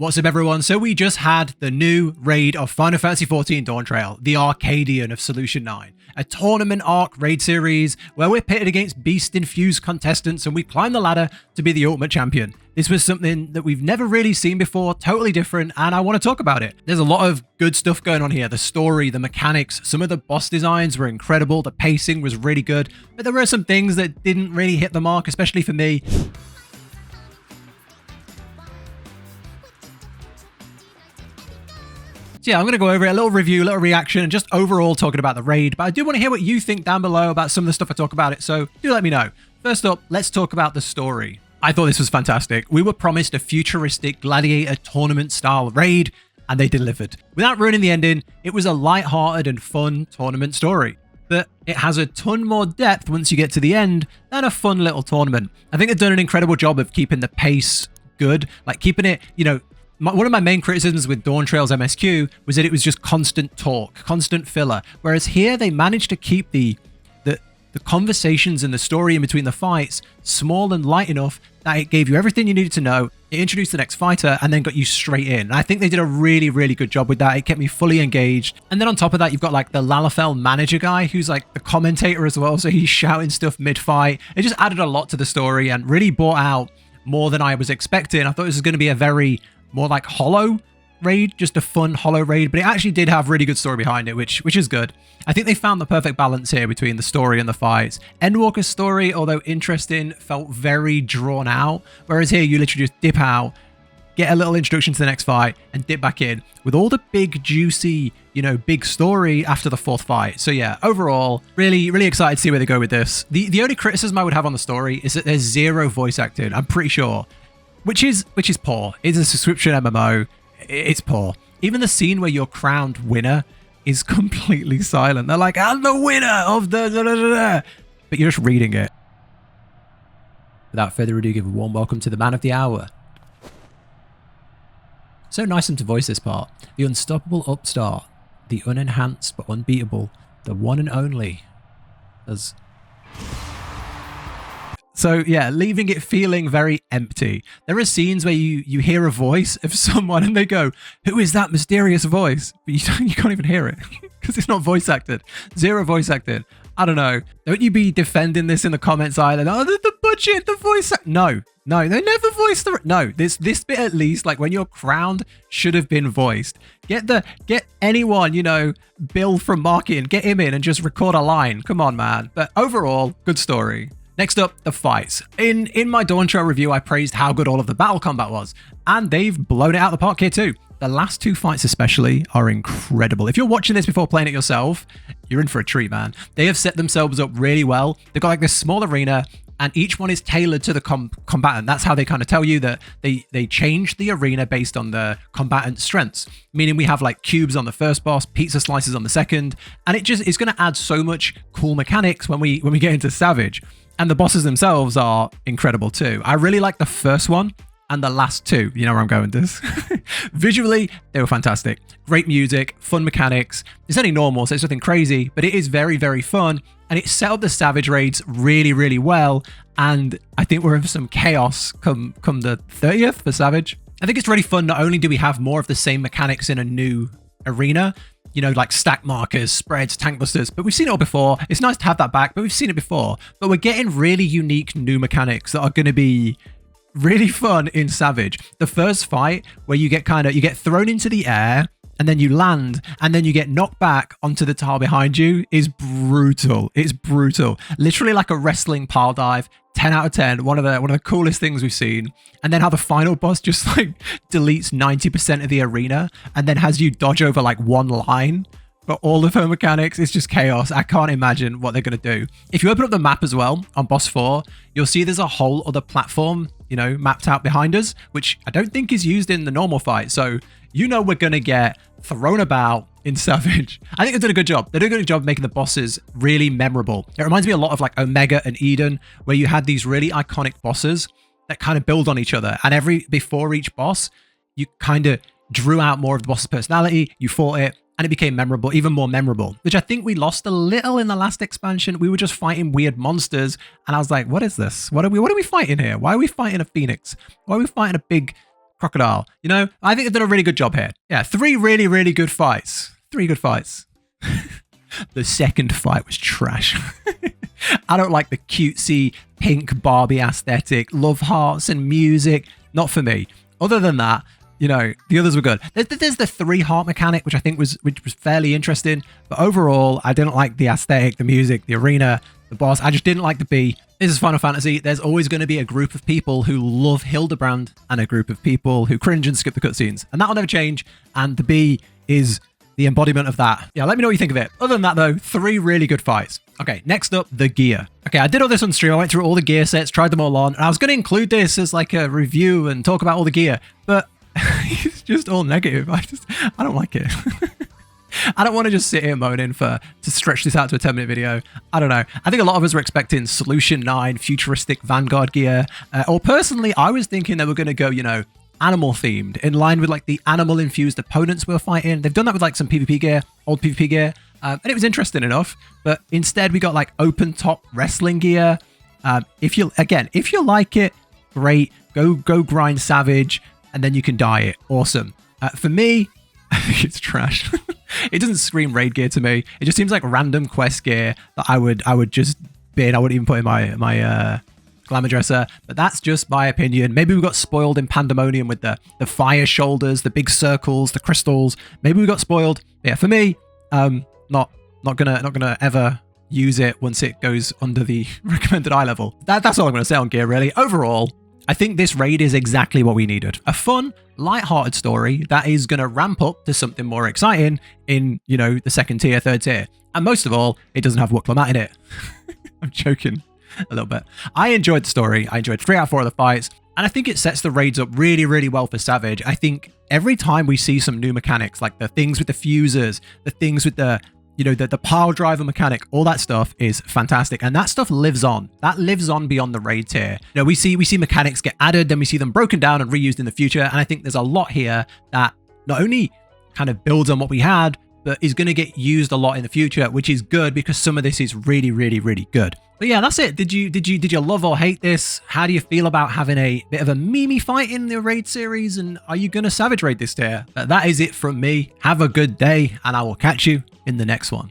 What's up everyone? So we just had the new raid of Final Fantasy XIV Dawntrail, the Arcadion of Solution 9. A tournament arc raid series where we're pitted against beast-infused contestants and we climb the ladder to be the ultimate champion. This was something that we've never really seen before, totally different, and I want to talk about it. There's a lot of good stuff going on here. The story, the mechanics, some of the boss designs were incredible, the pacing was really good, but there were some things that didn't really hit the mark, especially for me. So yeah, I'm going to go over it, a little review, a little reaction, and just overall talking about the raid. But I do want to hear what you think down below about some of the stuff I talk about it, so do let me know. First up, let's talk about the story. I thought this was fantastic. We were promised a futuristic gladiator tournament style raid, and they delivered. Without ruining the ending, it was a light-hearted and fun tournament story. But it has a ton more depth once you get to the end than a fun little tournament. I think they've done an incredible job of keeping the pace good, like keeping it, you know, one of my main criticisms with Dawntrail's MSQ was that it was just constant talk, constant filler. Whereas here they managed to keep the conversations and the story in between the fights small and light enough that it gave you everything you needed to know. It introduced the next fighter and then got you straight in. And I think they did a really, really good job with that. It kept me fully engaged. And then on top of that, you've got like the Lalafell manager guy who's like the commentator as well. So he's shouting stuff mid-fight. It just added a lot to the story and really brought out more than I was expecting. I thought this was going to be a very more like hollow raid, just a fun hollow raid, but it actually did have really good story behind it, which is good. I think they found the perfect balance here between the story and the fights. Endwalker's story, although interesting, felt very drawn out, whereas here you literally just dip out, get a little introduction to the next fight, and dip back in with all the big, juicy, you know, big story after the fourth fight. So yeah, overall, really, really excited to see where they go with this. The only criticism I would have on the story is that there's zero voice acting, I'm pretty sure. Which is poor. It's a subscription MMO. It's poor. Even the scene where you're crowned winner is completely silent. They're like, I'm the winner of the da-da-da-da. But you're just reading it. Without further ado, give a warm welcome to the man of the hour. So nice of him to voice this part. The unstoppable upstart. The unenhanced but unbeatable. The one and only. As... So yeah, leaving it feeling very empty. There are scenes where you hear a voice of someone and they go, who is that mysterious voice? But you can't even hear it because it's not voice acted. Zero voice acted. I don't know. Don't you be defending this in the comments island. Oh, the budget, the voice act. No, they never voiced the... No, this bit at least, like when you're crowned, should have been voiced. Get anyone, you know, Bill from marketing, get him in and just record a line. Come on, man. But overall, good story. Next up, the fights. In my Dawntrail review, I praised how good all of the battle combat was, and they've blown it out of the park here too. The last two fights especially are incredible. If you're watching this before playing it yourself, you're in for a treat, man. They have set themselves up really well. They've got like this small arena, and each one is tailored to the combatant. That's how they kind of tell you that they changed the arena based on the combatant's strengths. Meaning we have like cubes on the first boss, pizza slices on the second, and it's going to add so much cool mechanics when we get into Savage. And the bosses themselves are incredible too. I really like the first one and the last two. You know where I'm going with this. Visually, they were fantastic. Great music, fun mechanics. It's only normal, so it's nothing crazy, but it is very, very fun. And it set up the Savage raids really, really well. And I think we're in for some chaos come the 30th for Savage. I think it's really fun. Not only do we have more of the same mechanics in a new arena, you know, like stack markers, spreads, tank busters, but we've seen it all before. It's nice to have that back, but we've seen it before. But we're getting really unique new mechanics that are going to be really fun in Savage. The first fight where you get thrown into the air and then you land and then you get knocked back onto the tile behind you is brutal. It's brutal. Literally like a wrestling pile dive. 10 out of 10. One of the coolest things we've seen. And then how the final boss just like deletes 90% of the arena and then has you dodge over like one line. But all of her mechanics is just chaos. I can't imagine what they're going to do. If you open up the map as well on boss 4, you'll see there's a whole other platform, you know, mapped out behind us, which I don't think is used in the normal fight. So, you know, we're going to get thrown about in Savage. I think they've done a good job. They did a good job making the bosses really memorable. It reminds me a lot of like Omega and Eden, where you had these really iconic bosses that kind of build on each other. And before each boss, you kind of drew out more of the boss's personality, you fought it, and it became memorable, even more memorable, which I think we lost a little in the last expansion. We were just fighting weird monsters, and I was like, what is this? What are we fighting here? Why are we fighting a phoenix? Why are we fighting a big crocodile. You know, I think they've done a really good job here. Yeah, 3 really, really good fights. 3 good fights. The second fight was trash. I don't like the cutesy pink Barbie aesthetic, love hearts and music. Not for me. Other than that, you know, the others were good. There's the 3 heart mechanic, which I think was fairly interesting. But overall, I didn't like the aesthetic, the music, the arena, the boss. I just didn't like the bee. This is Final Fantasy. There's always going to be a group of people who love Hildebrand and a group of people who cringe and skip the cutscenes. And that will never change. And the bee is the embodiment of that. Yeah, let me know what you think of it. Other than that, though, 3 really good fights. Okay, next up, the gear. Okay, I did all this on stream. I went through all the gear sets, tried them all on. And I was going to include this as like a review and talk about all the gear. But it's just all negative. I don't like it. I don't want to just sit here moaning to stretch this out to a 10-minute video. I don't know. I think a lot of us were expecting Solution 9, futuristic Vanguard gear. Or personally, I was thinking they were going to go, you know, animal themed, in line with like the animal infused opponents we were fighting. They've done that with like some PvP gear, old PvP gear, and it was interesting enough. But instead, we got like open top wrestling gear. If you like it, great. Go grind Savage, and then you can dye it. Awesome. For me, I think it's trash. It doesn't scream raid gear to me. It just seems like random quest gear that I would just bin. I wouldn't even put in my glamour dresser, but that's just my opinion. Maybe we got spoiled in Pandemonium with the fire shoulders, the big circles, the crystals. Maybe we got spoiled. Yeah, for me, not gonna ever use it once it goes under the recommended eye level. That's all I'm gonna say on gear, really. Overall, I think this raid is exactly what we needed. A fun, light-hearted story that is gonna ramp up to something more exciting in, you know, the 2nd tier, 3rd tier. And most of all, it doesn't have Wukla in it. I'm joking a little bit. I enjoyed the story. I enjoyed 3 out of 4 of the fights. And I think it sets the raids up really, really well for Savage. I think every time we see some new mechanics, like the things with the fusers, the things with the, you know, the pile driver mechanic, all that stuff is fantastic. And that stuff lives on. That lives on beyond the raid tier. You know, we see mechanics get added, then we see them broken down and reused in the future. And I think there's a lot here that not only kind of builds on what we had, but is going to get used a lot in the future, which is good because some of this is really, really, really good. But yeah, that's it. Did you love or hate this? How do you feel about having a bit of a Mimi fight in the raid series? And are you going to Savage raid this tier? That is it from me. Have a good day, and I will catch you in the next one.